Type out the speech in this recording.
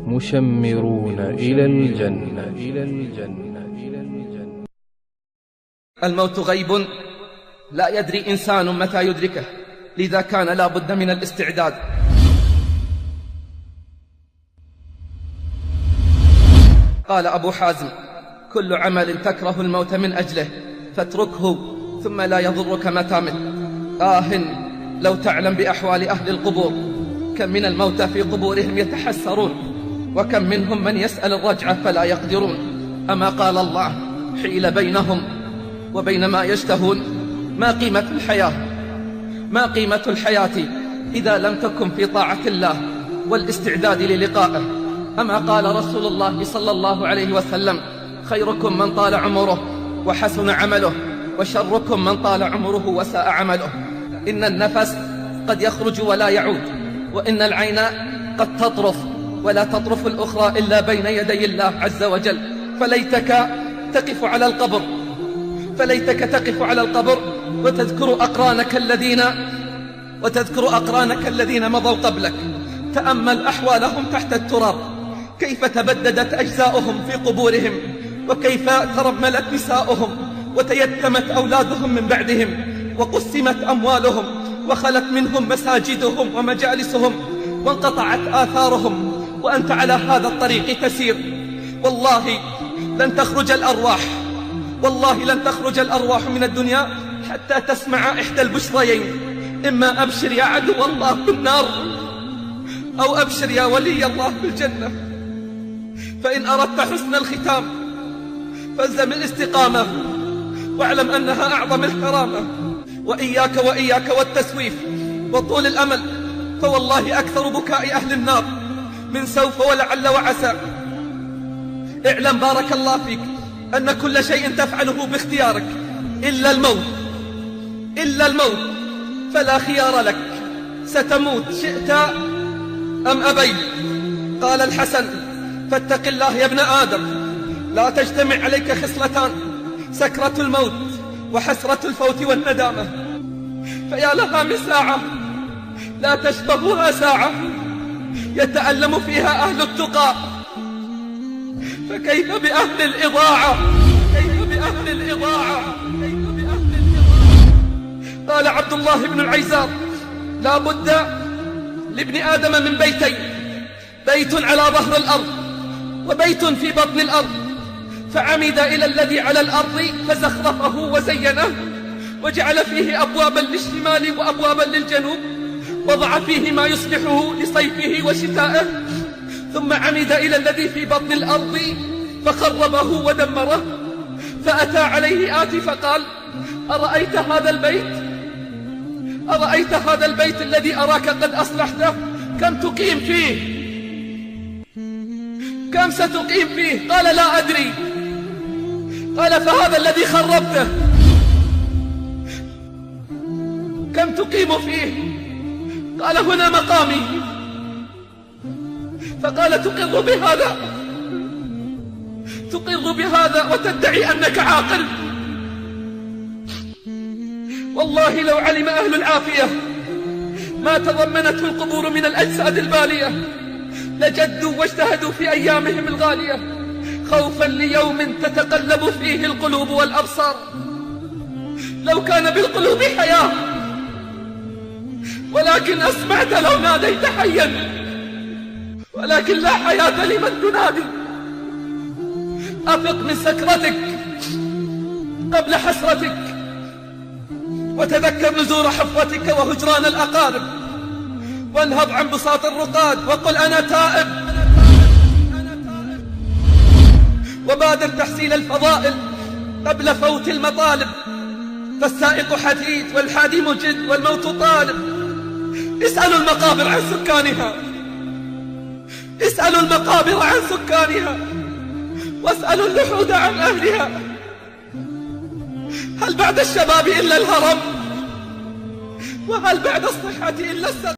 مشمرون إلى الجنة. الموت غيب لا يدري إنسان متى يدركه، لذا كان لا بد من الاستعداد. قال أبو حازم: كل عمل تكره الموت من أجله فاتركه ثم لا يضرك متى مت. لو تعلم بأحوال أهل القبور، كم من الموتى في قبورهم يتحسرون، وكم منهم من يسأل الرجعة فلا يقدرون. أما قال الله: حيل بينهم وبين ما يشتهون. ما قيمة الحياة؟ ما قيمة الحياة إذا لم تكن في طاعة الله والاستعداد للقائه؟ أما قال رسول الله صلى الله عليه وسلم: خيركم من طال عمره وحسن عمله، وشركم من طال عمره وساء عمله. إن النفس قد يخرج ولا يعود، وإن العين قد تطرف ولا تطرف الأخرى إلا بين يدي الله عز وجل. فليتك تقف على القبر وتذكر أقرانك الذين مضوا قبلك. تأمل أحوالهم تحت التراب، كيف تبددت أجزاؤهم في قبورهم، وكيف ترملت نساؤهم، وتيتمت أولادهم من بعدهم، وقسمت أموالهم، وخلت منهم مساجدهم ومجالسهم، وانقطعت آثارهم، وأنت على هذا الطريق تسير. والله لن تخرج الأرواح من الدنيا حتى تسمع إحدى البشريين: إما أبشر يا عدو الله بالنار، أو أبشر يا ولي الله بالجنة. فإن أردت حسن الختام فالزم الاستقامة، واعلم أنها أعظم الكرامة. وإياك والتسويف وطول الأمل، فوالله أكثر بكاء أهل النار من سوف ولعل وعسى. اعلم بارك الله فيك أن كل شيء تفعله باختيارك إلا الموت، فلا خيار لك، ستموت شئت أم أبيت. قال الحسن: فاتق الله يا ابن آدم، لا تجتمع عليك خصلتان: سكرة الموت وحسرة الفوت والندامة. فيا لها من ساعة لا تشبهها ساعة يتألم فيها أهل التقى، فكيف بأهل الإضاعة؟ قال عبد الله بن العيزار: لا بد لابن آدم من بيتين: بيت على ظهر الأرض، وبيت في بطن الأرض. فعمد إلى الذي على الأرض فزخرفه وزينه، وجعل فيه أبوابا للشمال وأبوابا للجنوب، وضع فيه ما يصلحه لصيفه وشتائه. ثم عمد إلى الذي في بطن الأرض فخربه ودمره. فأتى عليه آتي فقال: أرأيت هذا البيت الذي أراك قد أصلحته؟ كم تقيم فيه؟ كم ستقيم فيه؟ قال: لا أدري. قال: فهذا الذي خربته كم تقيم فيه؟ قال: هنا مقامي. فقال: تقر بهذا وتدعي أنك عاقل؟ والله لو علم أهل العافية ما تضمنته القبور من الأجساد البالية لجدوا واجتهدوا في أيامهم الغالية، خوفا ليوم تتقلب فيه القلوب والأبصار. لو كان بالقلوب حياة، ولكن أسمعت لو ناديت حيا، ولكن لا حياة لمن تنادي. أفق من سكرتك قبل حسرتك، وتذكر نزور حفرتك وهجران الأقارب، وانهض عن بساط الرقاد وقل: أنا تائب. وبادر تحصيل الفضائل قبل فوت المطالب، فالسائق حديد والحادي مجد والموت طالب. اسألوا المقابر عن سكانها، واسألوا اللحود عن أهلها. هل بعد الشباب إلا الهرم؟ وهل بعد الصحة إلا السقم؟